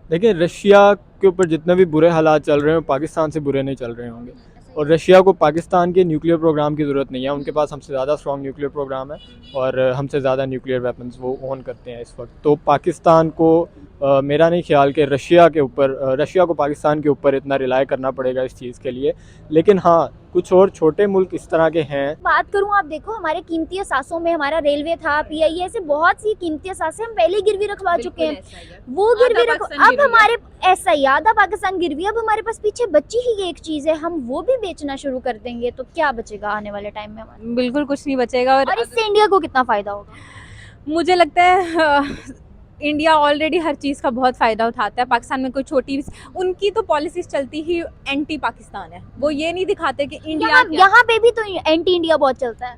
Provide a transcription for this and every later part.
देखिए, रशिया के ऊपर जितने भी बुरे हालात चल रहे हैं, वो पाकिस्तान से बुरे नहीं चल रहे होंगे। और रशिया को पाकिस्तान के न्यूक्लियर प्रोग्राम की ज़रूरत नहीं है, उनके पास हमसे ज़्यादा स्ट्रॉन्ग न्यूक्लियर प्रोग्राम है और हमसे ज़्यादा न्यूक्लियर वेपन्स वो ओन करते हैं इस वक्त। तो पाकिस्तान को मेरा नहीं ख्याल कि रशिया को पाकिस्तान के ऊपर इतना रिलाय करना पड़ेगा इस चीज़ के लिए। लेकिन हाँ, कुछ और छोटे मुल्क इस तरह के हैं। बात करूं, आप देखो हमारे कीमती असासों में हमारा रेलवे था, पीआई, ऐसे बहुत सी कीमती असासे हम पहले ही गिरवी रखवा चुके हैं। वो गिरवी रख अब हमारे ऐसा ही आधा पाकिस्तान गिरवी, अब हमारे पास पीछे बची ही एक चीज है, हम वो भी बेचना शुरू कर देंगे तो क्या बचेगा आने वाले टाइम में हमारे? बिल्कुल कुछ नहीं बचेगा। और इससे इंडिया को कितना फायदा होगा? मुझे लगता है इंडिया ऑलरेडी हर चीज़ का बहुत फ़ायदा उठाता है। पाकिस्तान में कोई छोटी, उनकी तो पॉलिसीज़ चलती ही एंटी पाकिस्तान है। वो ये नहीं दिखाते कि इंडिया क्या। यहाँ पे भी तो एंटी इंडिया बहुत चलता है।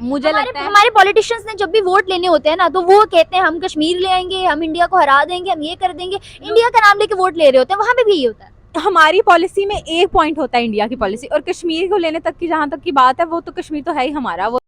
मुझे लगता है हमारे पॉलिटिशियंस ने जब भी वोट लेने होते हैं ना, तो वो कहते हैं हम कश्मीर ले आएंगे, हम इंडिया को हरा देंगे, हम ये कर देंगे। इंडिया का नाम लेके वोट ले रहे होते हैं, वहां पे भी यही होता है। हमारी पॉलिसी में एक पॉइंट होता है इंडिया की पॉलिसी, और कश्मीर को लेने तक की जहाँ तक की बात है, वो तो कश्मीर तो है ही हमारा। वो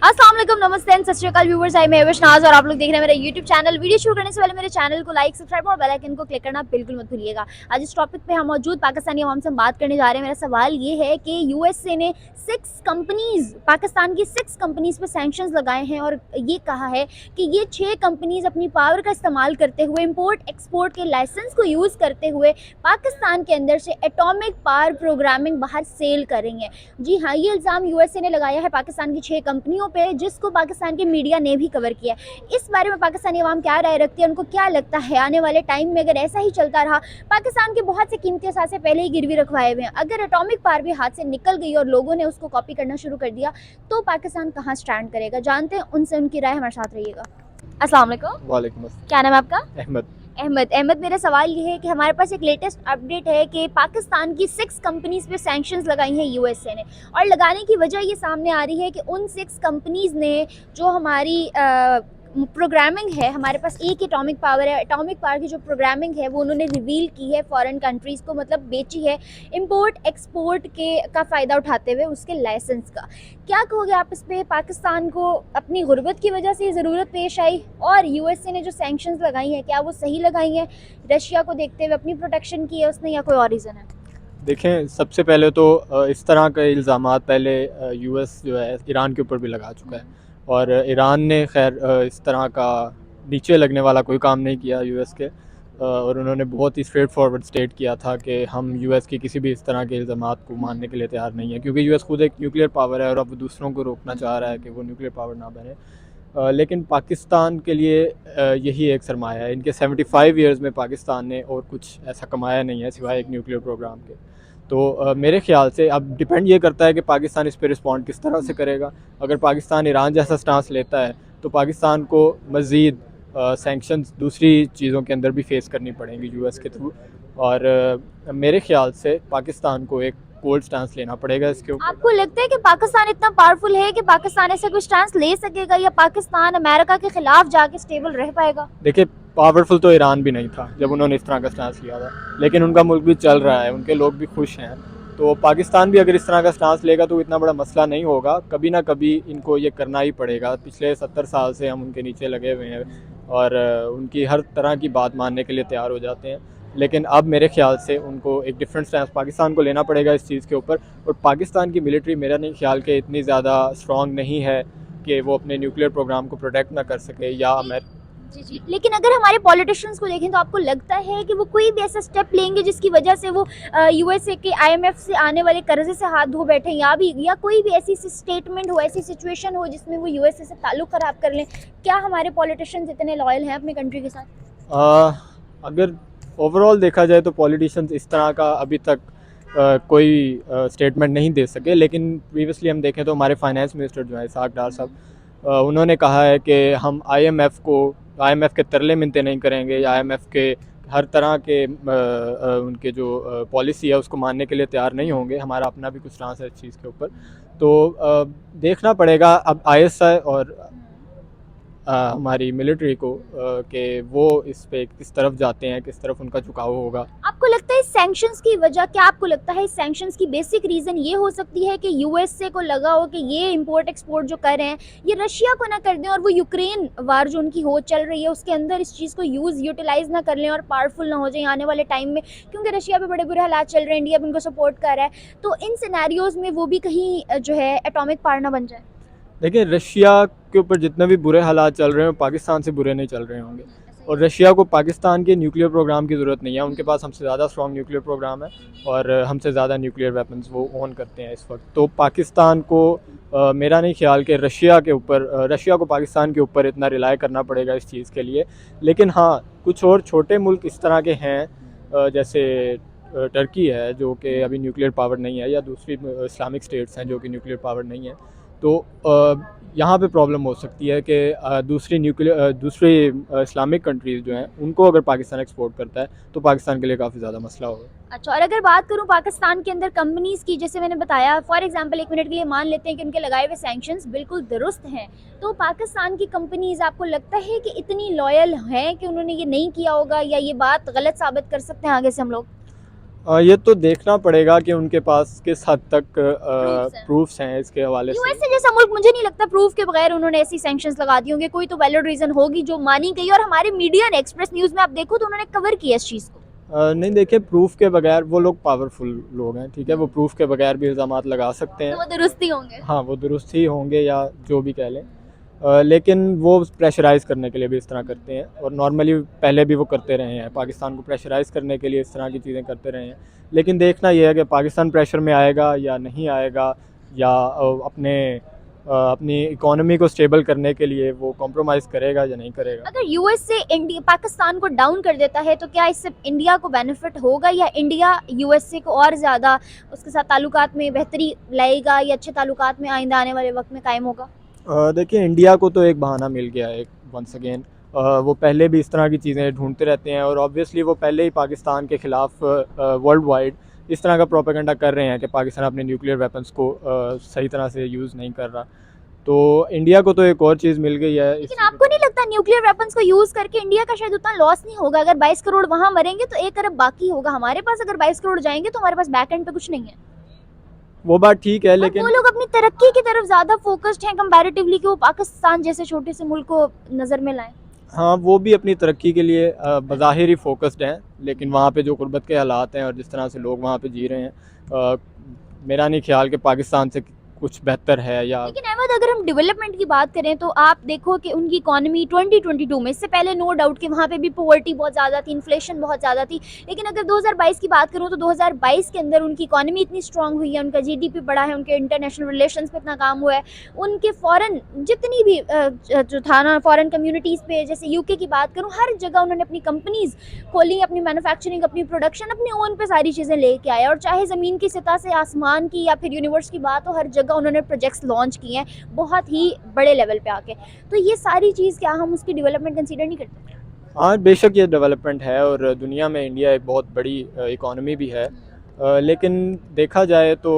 अस्सलाम वालेकुम, नमस्ते एंड सत श्री अकाल व्यूअर्स, आई मैं नाज और आप लोग देख रहे हैं मेरा यूट्यूब चैनल। वीडियो शुरू करने से पहले मेरे चैनल को लाइक, सब्सक्राइब और बेल आइकन को क्लिक करना बिल्कुल मत भूलिएगा। आज इस टॉपिक पे हम मौजूद पाकिस्तानी अवाम से बात करने जा रहे हैं। मेरा सवाल ये है कि यूएसए ने 6 कंपनीज, पाकिस्तान की 6 कंपनीज पे सैंक्शंस लगाए हैं और ये कहा है कि ये 6 कंपनीज अपनी पावर का इस्तेमाल करते हुए, इंपोर्ट एक्सपोर्ट के लाइसेंस को यूज़ करते हुए पाकिस्तान के अंदर से एटॉमिक पावर प्रोग्रामिंग बाहर सेल करेंगे। जी हाँ, ये इल्ज़ाम यूएसए ने लगाया है पाकिस्तान की 6 कंपनियों पे, जिसको पाकिस्तान की मीडिया ने भी कवर किया। इस बारे में पाकिस्तानी अवाम क्या राय रखती है, उनको क्या लगता है आने वाले टाइम में अगर ऐसा ही चलता रहा, पाकिस्तान के बहुत से कीमती असासे पहले ही गिरवी रखवाए हुए हैं, अगर एटॉमिक पावर भी हाथ से निकल गई और लोगों ने उसको कॉपी करना शुरू कर दिया, तो पाकिस्तान कहाँ स्टैंड करेगा? जानते हैं उनसे, उनकी राय हमारे साथ रहिएगा। अस्सलाम वालेकुम। वालेकुम अस्सलाम। क्या नाम है आपका? अहमद। अहमद, मेरा सवाल ये है कि हमारे पास एक लेटेस्ट अपडेट है कि पाकिस्तान की 6 कंपनीज पे सैंक्शंस लगाई हैं यूएसए ने, और लगाने की वजह ये सामने आ रही है कि उन 6 कंपनीज ने जो हमारी प्रोग्रामिंग है, हमारे पास एक एटॉमिक पावर है, एटॉमिक पावर की जो प्रोग्रामिंग है वो उन्होंने रिवील की है फॉरेन कंट्रीज़ को, मतलब बेची है इंपोर्ट एक्सपोर्ट के का फ़ायदा उठाते हुए उसके लाइसेंस का। क्या कहोगे आप इस पे? पाकिस्तान को अपनी गुर्बत की वजह से ज़रूरत पेश आई, और यूएसए ने जो सैंक्शंस लगाई हैं क्या वो सही लगाई हैं? रशिया को देखते हुए अपनी प्रोटेक्शन की है उसने, या कोई और रीज़न है? देखें, सबसे पहले तो इस तरह के इल्ज़ामात पहले यूएस जो है ईरान के ऊपर भी लगा चुका है और ईरान ने खैर इस तरह का नीचे लगने वाला कोई काम नहीं किया यूएस के। और उन्होंने बहुत ही स्ट्रेट फॉरवर्ड स्टेट किया था कि हम यूएस की किसी भी इस तरह के इल्ज़ामात को मानने के लिए तैयार नहीं है, क्योंकि यूएस खुद एक न्यूक्लियर पावर है और अब दूसरों को रोकना चाह रहा है कि वो न्यूक्लियर पावर ना बने। लेकिन पाकिस्तान के लिए यही एक सरमाया है। इनके 75 ईयर्स में पाकिस्तान ने और कुछ ऐसा कमाया नहीं है सिवाय एक न्यूक्लियर प्रोग्राम के। तो मेरे ख्याल से अब डिपेंड ये करता है कि पाकिस्तान इस पर रिस्पॉन्ड किस तरह से करेगा। अगर पाकिस्तान ईरान जैसा स्टांस लेता है तो पाकिस्तान को मज़ीद सैंक्शंस दूसरी चीज़ों के अंदर भी फेस करनी पड़ेंगी यूएस के थ्रू, और मेरे ख्याल से पाकिस्तान को एक कोल्ड स्टांस लेना पड़ेगा इसके ऊपर। आपको लगता है कि पाकिस्तान इतना पावरफुल है कि पाकिस्तान ऐसा कोई स्टैंड ले सकेगा, या पाकिस्तान अमेरिका के खिलाफ जाके स्टेबल रह पाएगा? देखिए, पावरफुल तो ईरान भी नहीं था जब उन्होंने इस तरह का स्टांस लिया था, लेकिन उनका मुल्क भी चल रहा है, उनके लोग भी खुश हैं। तो पाकिस्तान भी अगर इस तरह का स्टांस लेगा तो इतना बड़ा मसला नहीं होगा। कभी ना कभी इनको ये करना ही पड़ेगा। पिछले 70 साल से हम उनके नीचे लगे हुए हैं और उनकी हर तरह की बात मानने के लिए तैयार हो जाते हैं। लेकिन अब मेरे ख्याल से उनको एक डिफरेंट स्टैंस पाकिस्तान को लेना पड़ेगा इस चीज़ के ऊपर। और पाकिस्तान की मिलिट्री मेरा नहीं ख्याल कि इतनी ज़्यादा स्ट्रॉन्ग नहीं है कि वो अपने न्यूक्लियर प्रोग्राम को प्रोटेक्ट ना कर सके, या जी। लेकिन अगर हमारे पॉलिटिशियंस को देखें तो आपको लगता है कि वो कोई भी ऐसा स्टेप लेंगे जिसकी वजह से वो यूएसए के आईएमएफ से आने वाले कर्जे से हाथ धो बैठे, या कोई भी ऐसी स्टेटमेंट हो, ऐसी सिचुएशन हो जिसमें वो यूएसए से ताल्लुक ख़राब कर लें? क्या हमारे पॉलिटिशियंस इतने लॉयल हैं अपनी कंट्री के साथ? अगर ओवरऑल देखा जाए तो पॉलिटिशियंस इस तरह का अभी तक कोई स्टेटमेंट नहीं दे सके। लेकिन प्रीवियसली हम देखें तो हमारे फाइनेंस मिनिस्टर जो है इसहाक डार साहब, उन्होंने कहा है कि हम आईएमएफ के तरले मिनते नहीं करेंगे, या आईएमएफ के हर तरह के उनके जो पॉलिसी है उसको मानने के लिए तैयार नहीं होंगे। हमारा अपना भी कुछ स्टांस है इस चीज़ के ऊपर। तो देखना पड़ेगा अब आईएसआई और हमारी मिलिट्री को कि वो इस पे किस तरफ जाते हैं, किस तरफ उनका झुकाव होगा। आपको लगता है सैंक्शंस की वजह क्या, आपको लगता है सैंक्शंस की बेसिक रीज़न ये हो सकती है कि यूएसए को लगा हो कि ये इंपोर्ट एक्सपोर्ट जो कर रहे हैं ये रशिया को ना कर दें और वो यूक्रेन वार जो उनकी हो चल रही है उसके अंदर इस चीज़ को यूटिलाइज ना कर लें और पावरफुल ना हो जाए आने वाले टाइम में, क्योंकि रशिया पे बड़े बुरे हालात चल रहे हैं, इंडिया भी उनको सपोर्ट कर रहा है, तो इन सिनेरियोज में वो भी कहीं जो है एटॉमिक पावर ना बन जाए? देखिए, रशिया के ऊपर जितने भी बुरे हालात चल रहे हैं पाकिस्तान से बुरे नहीं चल रहे होंगे, और रशिया को पाकिस्तान के न्यूक्लियर प्रोग्राम की ज़रूरत नहीं है। उनके पास हमसे ज़्यादा स्ट्रॉन्ग न्यूक्लियर प्रोग्राम है और हमसे ज़्यादा न्यूक्लियर वेपन्स वो ओन करते हैं इस वक्त। तो पाकिस्तान को मेरा नहीं ख्याल कि रशिया को पाकिस्तान के ऊपर इतना रिलाय करना पड़ेगा इस चीज़ के लिए। लेकिन हाँ, कुछ और छोटे मुल्क इस तरह के हैं जैसे टर्की है जो कि अभी न्यूक्लियर पावर नहीं है, या दूसरी इस्लामिक स्टेट्स हैं जो कि न्यूक्लियर पावर नहीं है। तो यहाँ पे प्रॉब्लम हो सकती है कि दूसरी इस्लामिक कंट्रीज़ जो हैं उनको अगर पाकिस्तान एक्सपोर्ट करता है तो पाकिस्तान के लिए काफ़ी ज़्यादा मसला होगा। अच्छा, और अगर बात करूं पाकिस्तान के अंदर कंपनीज की, जैसे मैंने बताया फॉर एग्जांपल एक मिनट के लिए मान लेते हैं कि उनके लगाए हुए सैंक्शंस बिल्कुल दुरुस्त हैं, तो पाकिस्तान की कंपनीज आपको लगता है कि इतनी लॉयल हैं कि उन्होंने ये नहीं किया होगा, या ये बात गलत साबित कर सकते हैं आगे से हम लोग? ये तो देखना पड़ेगा कि उनके पास किस हद तक प्रूफ्स हैं इसके हवाले से। यूएसए जैसा मुल्क मुझे नहीं लगता प्रूफ के बगैर उन्होंने ऐसी सैंक्शंस लगा दी होंगे, कोई तो वैलिड रीजन होगी जो मानी गई, और हमारे मीडिया ने एक्सप्रेस न्यूज़ में आप देखो तो उन्होंने कवर किया इस चीज़ को। नहीं, देखिए, प्रूफ के बगैर वो लोग पावरफुल लोग हैं, ठीक है, वो प्रूफ के बगैर भी इल्ज़ामात लगा सकते हैं। तो वो दुरुस्ती होंगे। हाँ, वो दुरुस्त ही होंगे या जो भी कह लें, लेकिन वो प्रेशराइज़ करने के लिए भी इस तरह करते हैं, और नॉर्मली पहले भी वो करते रहे हैं, पाकिस्तान को प्रेशराइज़ करने के लिए इस तरह की चीज़ें करते रहे हैं। लेकिन देखना ये है कि पाकिस्तान प्रेशर में आएगा या नहीं आएगा, या अपनी इकोनॉमी को स्टेबल करने के लिए वो कॉम्प्रोमाइज़ करेगा या नहीं करेगा। अगर यूएसए इंडिया पाकिस्तान को डाउन कर देता है तो क्या इससे इंडिया को बेनिफिट होगा, या इंडिया यूएसए को और ज़्यादा उसके साथ ताल्लुकात में बेहतरी लाएगा, या अच्छे ताल्लुकात में आइंदा आने वाले वक्त में कायम होगा? देखिए, इंडिया को तो एक बहाना मिल गया है वंस अगेन। वो पहले भी इस तरह की चीज़ें ढूंढते रहते हैं, और ऑब्वियसली वो पहले ही पाकिस्तान के ख़िलाफ़ वर्ल्ड वाइड इस तरह का प्रोपेगेंडा कर रहे हैं कि पाकिस्तान अपने न्यूक्लियर वेपन्स को सही तरह से यूज़ नहीं कर रहा। तो इंडिया को तो एक और चीज़ मिल गई है। लेकिन आपको नहीं लगता न्यूक्लियर वेपन्स को यूज़ करके इंडिया का शायद उतना लॉस नहीं होगा? अगर 22 करोड़ वहाँ मरेंगे तो 1 अरब बाकी होगा हमारे पास, अगर 22 करोड़ जाएंगे तो हमारे पास बैक एंड पे कुछ नहीं है। वो बात ठीक है, लेकिन वो लोग अपनी तरक्की की तरफ ज़्यादा फोकस्ड हैं कंपैरेटिवली कि वो पाकिस्तान जैसे छोटे से मुल्क को नज़र में लाएं। हाँ, वो भी अपनी तरक्की के लिए बज़ाहिर ही फोकस्ड हैं, लेकिन वहाँ पे जो गुर्बत के हालात हैं और जिस तरह से लोग वहाँ पे जी रहे हैं, मेरा नहीं ख्याल कि पाकिस्तान से कुछ बेहतर है। या लेकिन अहमद, अगर हम डेवलपमेंट की बात करें तो आप देखो कि उनकी इकोनॉमी 2022 में, इससे पहले नो डाउट कि वहाँ पे भी पॉवर्टी बहुत ज़्यादा थी, इन्फ्लेशन बहुत ज़्यादा थी, लेकिन अगर 2022 की बात करूँ तो 2022 के अंदर उनकी इकोनॉमी इतनी स्ट्रांग हुई है, उनका जीडीपी बढ़ा है, उनके इंटरनेशनल रिलेशंस पे इतना काम हुआ है, उनके फॉरेन जितनी भी जो था ना फॉरेन कम्युनिटीज़ पे, जैसे यूके की बात करूँ, हर जगह उन्होंने अपनी कंपनीज़ खोली, अपनी मैन्युफैक्चरिंग, अपनी प्रोडक्शन, अपने ओन पे सारी चीज़ें लेके आए, और चाहे ज़मीन की सतह से आसमान की या फिर यूनिवर्स की बात हो, हर जगह उन्होंने प्रोजेक्ट्स लॉन्च किए हैं बहुत ही बड़े लेवल पे आके। तो ये सारी चीज़ क्या हम उसकी डेवलपमेंट कंसीडर नहीं करते? हाँ, बेशक ये डेवलपमेंट है, और दुनिया में इंडिया एक बहुत बड़ी इकोनॉमी भी है, लेकिन देखा जाए तो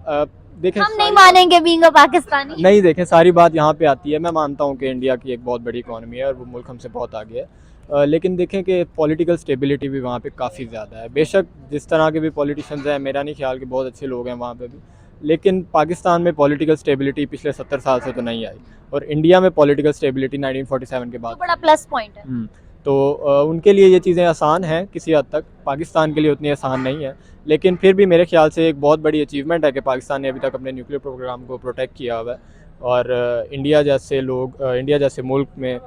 देखें, हम नहीं मानेंगे बीइंग अ पाकिस्तानी। नहीं, देखें, सारी बात यहाँ पे आती है। मैं मानता हूँ कि इंडिया की एक बहुत बड़ी इकोनॉमी है और वो मुल्क हमसे बहुत आगे है, लेकिन देखें कि पॉलिटिकल स्टेबिलिटी भी वहाँ पे काफ़ी ज़्यादा है। बेशक जिस तरह के भी पॉलिटिशियंस हैं, मेरा नहीं ख्याल कि बहुत अच्छे लोग हैं वहाँ पे भी, लेकिन पाकिस्तान में पॉलिटिकल स्टेबिलिटी पिछले 70 साल से तो नहीं आई, और इंडिया में पॉलिटिकल स्टेबिलिटी 1947 के बाद। बड़ा प्लस पॉइंट है। तो उनके लिए ये चीज़ें आसान हैं किसी हद तक, पाकिस्तान के लिए उतनी आसान नहीं है, लेकिन फिर भी मेरे ख्याल से एक बहुत बड़ी अचीवमेंट है कि पाकिस्तान ने अभी तक अपने न्यूक्लियर प्रोग्राम को प्रोटेक्ट किया हुआ है, और इंडिया जैसे मुल्क में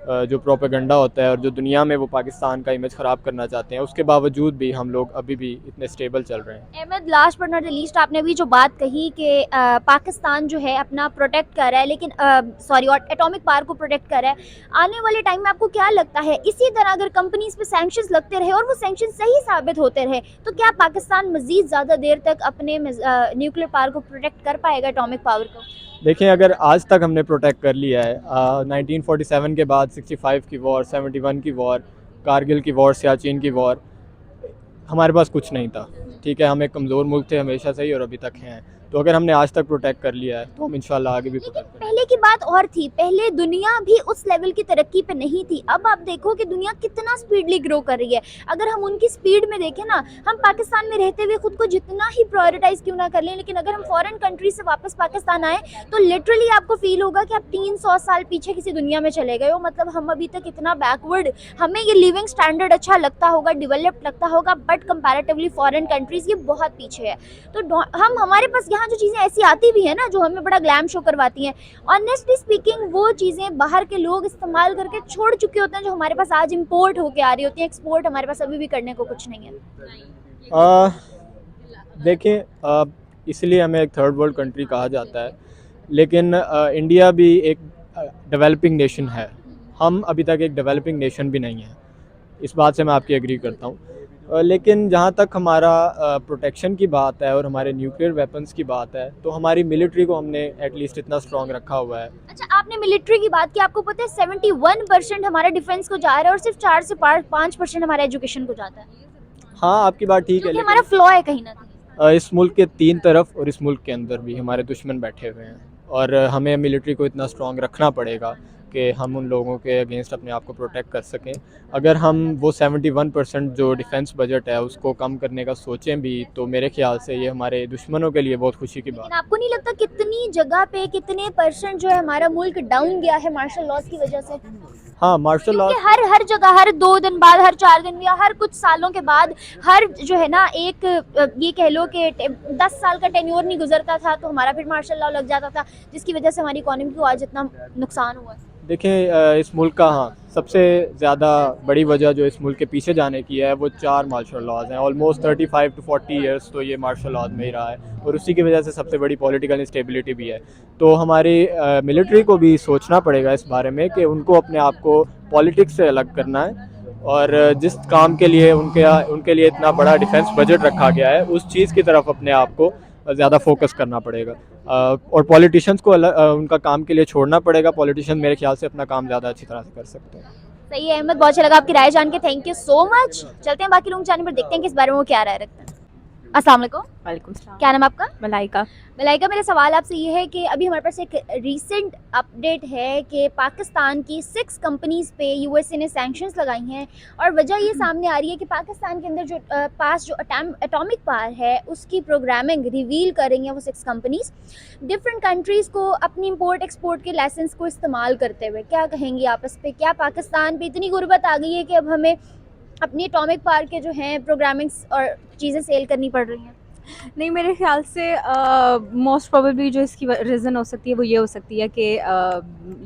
जो प्रोपेगेंडा होता है और जो दुनिया में वो पाकिस्तान का इमेज ख़राब करना चाहते हैं, उसके बावजूद भी हम लोग अभी भी इतने स्टेबल चल रहे हैं। Ahmad, last but not the least, आपने अभी जो बात कही कि पाकिस्तान जो है अपना प्रोटेक्ट कर रहा है, लेकिन और एटॉमिक पावर को प्रोटेक्ट कर रहा है, आने वाले टाइम में आपको क्या लगता है इसी तरह अगर कंपनीज पे सैंक्शंस लगते रहे और वो सैंक्शन सही साबित होते रहे तो क्या पाकिस्तान मज़ीद ज़्यादा देर तक अपने न्यूक्लियर पावर को प्रोटेक्ट कर पाएगा, एटॉमिक पावर को? देखें, अगर आज तक हमने प्रोटेक्ट कर लिया है, 1947 के बाद 65 की वॉर, 71 की वॉर, कारगिल की वॉर, सियाचिन की वॉर, हमारे पास कुछ नहीं था, ठीक है, हम एक कमज़ोर मुल्क थे हमेशा से ही और अभी तक हैं। तो अगर हमने आज तक प्रोटेक्ट कर लिया है तो हम इंशाल्लाह आगे भी लेकिन प्रोटेक्ट करेंगे। पहले की बात और थी, पहले दुनिया भी उस लेवल की तरक्की पे नहीं थी। अब आप देखो कि दुनिया कितना स्पीडली ग्रो कर रही है। अगर हम उनकी स्पीड में देखें ना, हम पाकिस्तान में रहते हुए खुद को जितना ही प्रायोरिटाइज क्यों ना कर लें, लेकिन अगर हम फॉरेन कंट्री से वापस पाकिस्तान आए तो लिटरली आपको फील होगा कि आप 300 साल पीछे किसी दुनिया में चले गए हो। मतलब हम अभी तक इतना बैकवर्ड, हमें ये लिविंग स्टैंडर्ड अच्छा लगता होगा, डेवलप्ड लगता होगा, बट कंपैरेटिवली फॉरेन कंट्रीज ये बहुत पीछे है। तो हम हमारे पास यहाँ जो चीज़ें ऐसी आती भी है ना जो हमें बड़ा ग्लैम शो करवाती हैं, ऑनेस्टली स्पीकिंग वो चीज़ें बाहर के लोग इस्तेमाल करके छोड़ चुके होते हैं जो हमारे पास आज इंपोर्ट होके आ रही होती हैं। एक्सपोर्ट हमारे पास अभी भी करने को कुछ नहीं है। देखें, इसलिए हमें एक थर्ड वर्ल्ड कंट्री कहा जाता है, लेकिन इंडिया भी एक डेवलपिंग नेशन है। हम अभी तक एक डेवलपिंग नेशन भी नहीं है, इस बात से मैं आपकी एग्री करता हूँ। लेकिन जहाँ तक हमारा प्रोटेक्शन की बात है और हमारे न्यूक्लियर वेपन्स की बात है, तो हमारी मिलिट्री को हमने एटलीस्ट इतना स्ट्रॉन्ग रखा हुआ है। अच्छा, आपने मिलिट्री की बात की, आपको पता है 71% हमारा डिफेंस को जा रहा है और सिर्फ 4 से 5% हमारा एजुकेशन को जाता है, हाँ, आपकी बात ठीक है, क्योंकि लेकिन हमारा फ्लॉ है कहीं ना कहीं। इस मुल्क के 3 तरफ और इस मुल्क के अंदर भी हमारे दुश्मन बैठे हुए हैं, और हमें मिलिट्री को इतना स्ट्रॉन्ग रखना पड़ेगा कि हम उन लोगों के अगेंस्ट अपने आप को प्रोटेक्ट कर सकें। अगर हम वो 71% जो डिफेंस बजट है उसको कम करने का सोचें भी, तो मेरे ख्याल से ये हमारे दुश्मनों के लिए बहुत खुशी की बात लेकिन आपको नहीं लगता कितनी जगह पे कितने % जो है हमारा मुल्क डाउन गया है मार्शल लॉज की वजह से? हाँ, मार्शल लॉ क्योंकि हर जगह हर 2 दिन बाद, हर 4 दिन या हर कुछ सालों के बाद, हर जो है ना एक ये कह लो कि 10 साल का टेन्योर नहीं गुजरता था तो हमारा फिर मार्शल लॉ लग जाता था, जिसकी वजह से हमारी इकोनॉमी को आज इतना नुकसान हुआ है। देखें, इस मुल्क का हाँ सबसे ज़्यादा बड़ी वजह जो इस मुल्क के पीछे जाने की है वो 4 मार्शल लॉज हैं। ऑलमोस्ट 35 to 40 ईयर्स तो ये मार्शल लॉज में ही रहा है, और उसी की वजह से सबसे बड़ी पॉलिटिकल इंस्टेबिलिटी भी है। तो हमारी मिलिट्री को भी सोचना पड़ेगा इस बारे में कि उनको अपने आप को पॉलिटिक्स से अलग करना है, और जिस काम के लिए उनके लिए इतना बड़ा डिफेंस बजट रखा गया है उस चीज़ की तरफ अपने आप को ज़्यादा फोकस करना पड़ेगा, और पॉलिटिशियंस को उनका काम के लिए छोड़ना पड़ेगा। पॉलिटिशियन मेरे ख्याल से अपना काम ज़्यादा अच्छी तरह से कर सकते हैं। सही है अहमद, बहुत अच्छा लगा आपकी राय जान के, थैंक यू सो मच। चलते हैं बाकी लोग जाने पर, देखते हैं कि इस बारे में वो क्या राय रखते हैं। अस्सलाम वालेकुम, वालेकुम सलाम। क्या नाम है आपका? मलाइका। मलाइका, मेरा सवाल आपसे ये है कि अभी हमारे पास एक रीसेंट अपडेट है कि पाकिस्तान की 6 कंपनीज़ पे यूएसए ने सैंक्शंस लगाई हैं, और वजह ये सामने आ रही है कि पाकिस्तान के अंदर जो पास जो एटॉमिक पावर है उसकी प्रोग्रामिंग रिवील कर रही हैं वो 6 कंपनीज़ डिफरेंट कंट्रीज़ को अपनी इंपोर्ट एक्सपोर्ट के लाइसेंस को इस्तेमाल करते हुए। क्या कहेंगी आप इस पर? क्या पाकिस्तान पे इतनी गुर्बत आ गई है कि अब हमें अपनी एटॉमिक पावर के जो हैं प्रोग्रामिंग्स और चीज़ें सेल करनी पड़ रही हैं? नहीं, मेरे ख्याल से मोस्ट प्रोबेबली जो इसकी रीज़न हो सकती है वो ये हो सकती है कि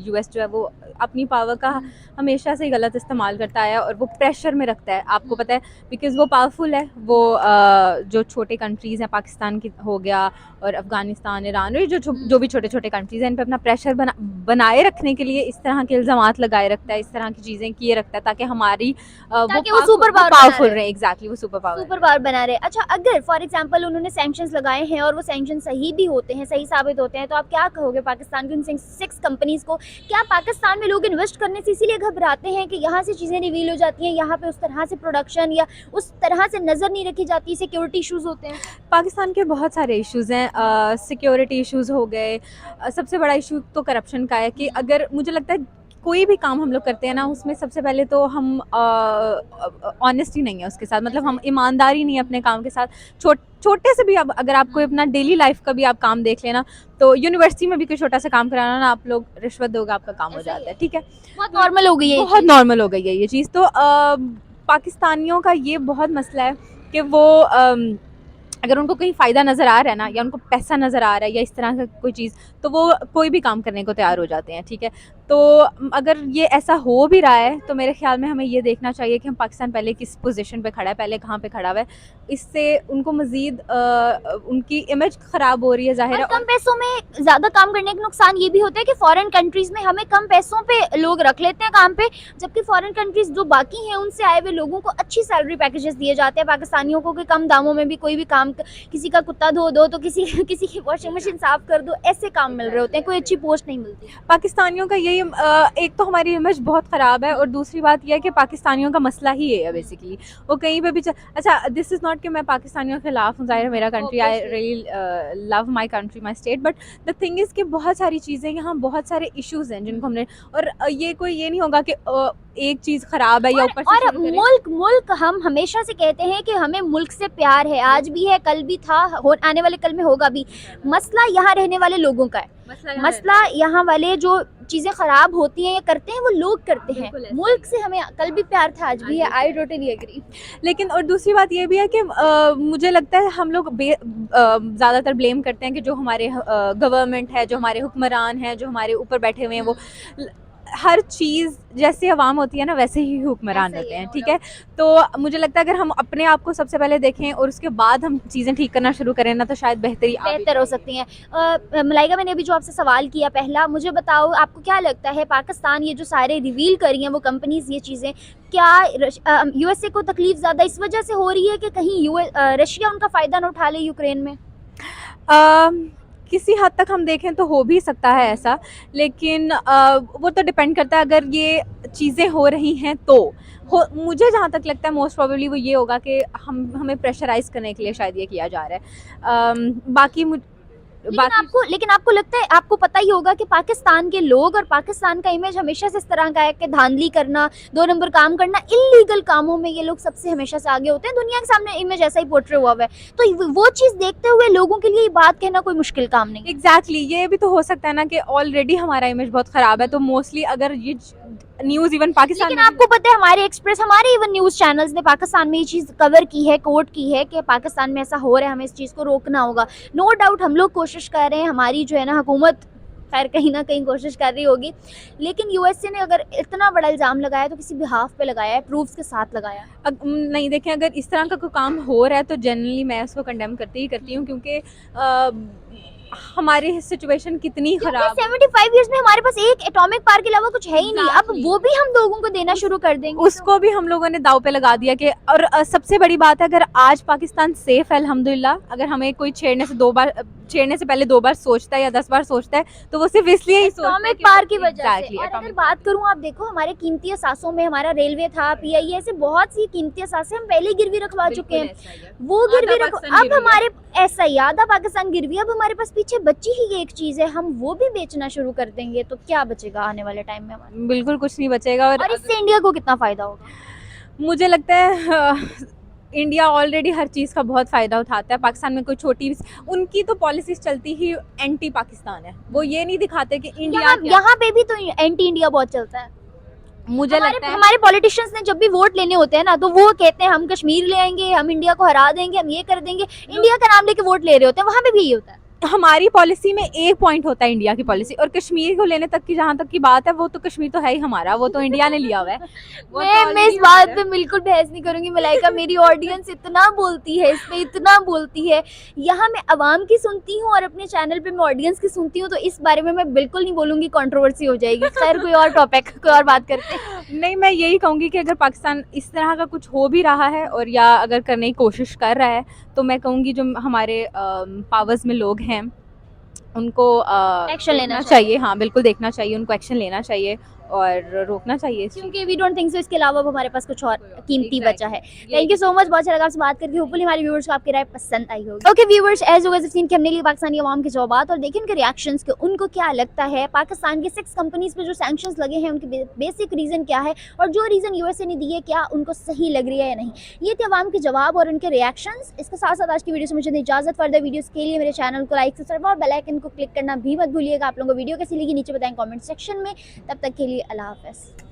यूएस जो है वो अपनी पावर का हमेशा से ही गलत इस्तेमाल करता है और वो प्रेशर में रखता है। आपको पता है बिकॉज़ वो पावरफुल है, वो जो छोटे कंट्रीज़ हैं, पाकिस्तान की हो गया और अफ़गानिस्तान, ईरान, और जो भी छोटे छोटे कंट्रीज़ हैं, इन पर अपना प्रेशर बनाए रखने के लिए इस तरह के इल्ज़ामात लगाए रखता है, इस तरह की चीज़ें किए रखता है ताकि हमारी ताकि वो सुपर पावरफुल रहे। एग्जैक्टली, वो सुपर पावर बना रहे। अच्छा, अगर फॉर एग्जांपल उन्होंने सैंक्शंस लगाए हैं और वो सैंक्शन सही भी होते हैं, सही साबित होते हैं, तो आप क्या कहोगे पाकिस्तान की उन 6 कंपनीज को? क्या पाकिस्तान में लोग इन्वेस्ट करने से इसीलिए घबराते हैं कि यहाँ से चीज़ें रिवील हो जाती हैं, यहाँ पे उस तरह से प्रोडक्शन या उस तरह से नज़र नहीं रखी जाती, सिक्योरिटी इशूज़ होते हैं? पाकिस्तान के बहुत सारे इश्यूज़ हैं, सिक्योरिटी इश्यूज़ हो गए, सबसे बड़ा इशू तो करप्शन का है कि अगर मुझे लगता है कोई भी काम हम लोग करते हैं ना, उसमें सबसे पहले तो हम ऑनेस्टी नहीं है उसके साथ, मतलब हम ईमानदारी नहीं है अपने काम के साथ। छोटे से भी अब अगर आपको अपना डेली लाइफ का भी आप काम देख लेना, तो यूनिवर्सिटी में भी कोई छोटा सा काम कराना ना, आप लोग रिश्वत दोगे आपका काम हो जाता है, ठीक है। बहुत नॉर्मल हो गई है, बहुत नॉर्मल हो गई है ये चीज़। तो पाकिस्तानियों का ये बहुत मसला है कि वो अगर उनको कहीं फ़ायदा नज़र आ रहा है ना, या उनको पैसा नज़र आ रहा है या इस तरह का कोई चीज़, तो वो कोई भी काम करने को तैयार हो जाते हैं, ठीक है। तो अगर ये ऐसा हो भी रहा है तो मेरे ख्याल में हमें ये देखना चाहिए कि हम पाकिस्तान पहले किस पोजीशन पे खड़ा है, पहले कहाँ पे खड़ा हुआ है। इससे उनको मज़ीद उनकी इमेज ख़राब हो रही है, ज़ाहिर है। कम पैसों में ज़्यादा काम करने का नुकसान ये भी होता है कि फ़ॉरेन कंट्रीज़ में हमें कम पैसों पे लोग रख लेते हैं काम पे, जबकि फ़ॉरेन कंट्रीज़ जो बाकी हैं उनसे आए हुए लोगों को अच्छी सैलरी पैकेजेस दिए जाते हैं। पाकिस्तानियों को कि कम दामों में भी कोई भी काम, किसी का कुत्ता धो दो तो किसी की वॉशिंग मशीन साफ़ कर दो, ऐसे काम मिल रहे होते हैं, कोई अच्छी पोस्ट नहीं मिलती। पाकिस्तानियों का यही एक तो हमारी इमेज बहुत ख़राब है, और दूसरी बात यह है कि पाकिस्तानियों का मसला ही है बेसिकली। वो कहीं पे भी अच्छा, दिस इज़ नॉट कि मैं पाकिस्तानियों के खिलाफ हूँ, ज़ाहिर है मेरा country, I really love my country, my state, but the thing is कि बहुत सारी चीज़ें यहाँ, बहुत सारे इश्यूज़ हैं जिनको हमने, और ये नहीं होगा कि एक चीज़ ख़राब है या ऊपर से और शुरू करें। मुल्क हम हमेशा से कहते हैं कि हमें मुल्क से प्यार है, आज भी है, कल भी था, आने वाले कल में होगा भी। मसला यहाँ रहने वाले लोगों का है, मसला यहाँ वाले जो चीज़ें ख़राब होती हैं या करते हैं वो लोग करते हैं। बिल्कुल ऐसा मुल्क से हमें कल भी प्यार था, आज भी है, आई टोटली एग्री। लेकिन और दूसरी बात ये भी है कि मुझे लगता है हम लोग ज़्यादातर ब्लेम करते हैं कि जो हमारे गवर्नमेंट है, जो हमारे हुक्मरान हैं, जो हमारे ऊपर बैठे हुए हैं, वो हर चीज़ जैसे अवाम होती है ना वैसे ही हुक्मरान होते हैं, ठीक है। तो मुझे लगता है अगर हम अपने आप को सबसे पहले देखें और उसके बाद हम चीज़ें ठीक करना शुरू करें ना, तो शायद बेहतर हो सकती हैं। मलाइका, मैंने अभी जो आपसे सवाल किया पहला, मुझे बताओ आपको क्या लगता है पाकिस्तान ये जो सारे रिवील कर रही हैं वो कंपनीज ये चीज़ें, क्या यूएसए को तकलीफ ज़्यादा इस वजह से हो रही है कि कहीं रशिया उनका फ़ायदा ना उठा ले यूक्रेन में? किसी हद तक हम देखें तो हो भी सकता है ऐसा, लेकिन वो तो डिपेंड करता है अगर ये चीज़ें हो रही हैं तो मुझे जहाँ तक लगता है मोस्ट प्रोबेबली वो ये होगा कि हमें प्रेशराइज़ करने के लिए शायद ये किया जा रहा है। लेकिन आपको लगता है, आपको पता ही होगा कि पाकिस्तान के लोग और पाकिस्तान का इमेज हमेशा से इस तरह का है कि धांधली करना, 2 नंबर काम करना, इलीगल कामों में ये लोग सबसे हमेशा से आगे होते हैं। दुनिया के सामने इमेज ऐसा ही पोर्ट्रे हुआ है, तो वो चीज़ देखते हुए लोगों के लिए ये बात कहना कोई मुश्किल काम नहीं है। एग्जैक्टली, ये भी तो हो सकता है ना कि ऑलरेडी हमारा इमेज बहुत ख़राब है, तो मोस्टली अगर ये न्यूज़ इवन पाकिस्तान लेकिन आपको पता है हमारे एक्सप्रेस, हमारे इवन न्यूज़ चैनल्स ने पाकिस्तान में ये चीज़ कवर की है, कोट की है कि पाकिस्तान में ऐसा हो रहा है, हमें इस चीज़ को रोकना होगा। नो डाउट हम लोग कोशिश कर रहे हैं, हमारी जो है ना हुकूमत खैर कहीं ना कहीं कोशिश कर रही होगी, लेकिन यूएसए ने अगर इतना बड़ा इल्ज़ाम लगाया तो किसी बिहाफ पे लगाया है, प्रूफ्स के साथ लगाया है। नहीं, देखें, अगर इस तरह का कोई काम हो रहा है तो जनरली मैं उसको कंडेम करती हूँ, क्योंकि हमारी सिचुएशन कितनी खराब, 75 इयर्स में हमारे पास एक एटॉमिक पावर के अलावा कुछ है ही नहीं। अब वो भी हम लोगों को देना शुरू कर देंगे, उसको भी हम लोगों ने दाव पे लगा दिया कि, और सबसे बड़ी बात है, अगर आज पाकिस्तान सेफ है अल्हम्दुलिल्लाह, अगर हमें कोई छेड़ने से पहले 2 बार सोचता है या 10 बार सोचता है तो वो सिर्फ इसलिए ही सोचता है एटॉमिक पावर की वजह से। Exactly, और अगर बात करूं, आप देखो हमारे कीमती असासों में, हमारा रेलवे था, पीआईए, ऐसे बहुत सी कीमती असासे हम पहले गिरवी रखवा चुके हैं, वो गिरवी रख, अब हमारे ऐसा ही आधा पाकिस्तान गिरवी, अब हमारे पास पीछे बची ही एक चीज़ है, हम वो भी बेचना शुरू कर देंगे तो क्या बचेगा आने वाले टाइम में हमारे? बिल्कुल कुछ नहीं बचेगा। और इससे इंडिया को कितना फ़ायदा होगा? मुझे लगता है इंडिया ऑलरेडी हर चीज़ का बहुत फ़ायदा उठाता है। पाकिस्तान में कोई छोटी, उनकी तो पॉलिसीज़ चलती ही एंटी पाकिस्तान है, वो ये नहीं दिखाते कि इंडिया यहाँ पे भी तो एंटी इंडिया बहुत चलता है। मुझे लगता है हमारे पॉलिटिशियंस ने जब भी वोट लेने होते हैं ना, तो वो कहते हैं हम कश्मीर ले आएंगे, हम इंडिया को हरा देंगे, हम ये कर देंगे, इंडिया का नाम लेके वोट ले रहे होते हैं। वहाँ पे भी यही होता है। हमारी पॉलिसी में एक पॉइंट होता है इंडिया की पॉलिसी, और कश्मीर को लेने तक की जहाँ तक की बात है, वो तो कश्मीर तो है ही हमारा, वो तो इंडिया ने लिया हुआ है। मैं इस बात पे बिल्कुल बहस नहीं करूंगी मलाइका, मेरी ऑडियंस इतना बोलती है, इस पे इतना बोलती है, यहाँ मैं आवाम की सुनती हूँ और अपने चैनल पे मैं ऑडियंस की सुनती हूँ, तो इस बारे में मैं बिल्कुल नहीं बोलूँगी, कंट्रोवर्सी हो जाएगी। खैर कोई और टॉपिक, कोई और बात करते हैं। नहीं, मैं यही कहूँगी कि अगर पाकिस्तान इस तरह का कुछ हो भी रहा है और या अगर करने की कोशिश कर रहा है, तो मैं कहूँगी जो हमारे पावर्स में लोग हैं उनको एक्शन लेना चाहिए। हाँ बिल्कुल, देखना चाहिए, उनको एक्शन लेना चाहिए और रोकना चाहिए, क्योंकि वी डोंट थिंक सो इसके अलावा हमारे पास कुछ और कीमती बचा है। थैंक यू सो मच, बहुत अच्छा लगा आपसे बात करके। होपफुली हमारे व्यूअर्स को आपकी राय पसंद आई होगी। Okay viewers, as you guys have seen कि हमने लिए पाकिस्तानी अवाम के जवाबात और देखें उनके रिएक्शंस के, उनको क्या लगता है पाकिस्तान की 6 कंपनीज पे जो सैंक्शंस लगे हैं उनकी बेसिक रीज़न क्या है, और जो रीज़न यूएसए ने दिए क्या उनको सही लग रही है या नहीं। ये थे अवाम के जवाब और उनके रिएक्शंस। इसके साथ साथ आज की वीडियो से मुझे दी इजाज़त। फर्दर वीडियोज़ के लिए मेरे चैनल को लाइक, सब्सक्राइब और बेल आइकन को क्लिक करना भी मत भूलिएगा। आप लोगों को वीडियो कैसी लगी नीचे बताएं कमेंट सेक्शन में। तब तक के लिए अल्लाह हाफ़िज़।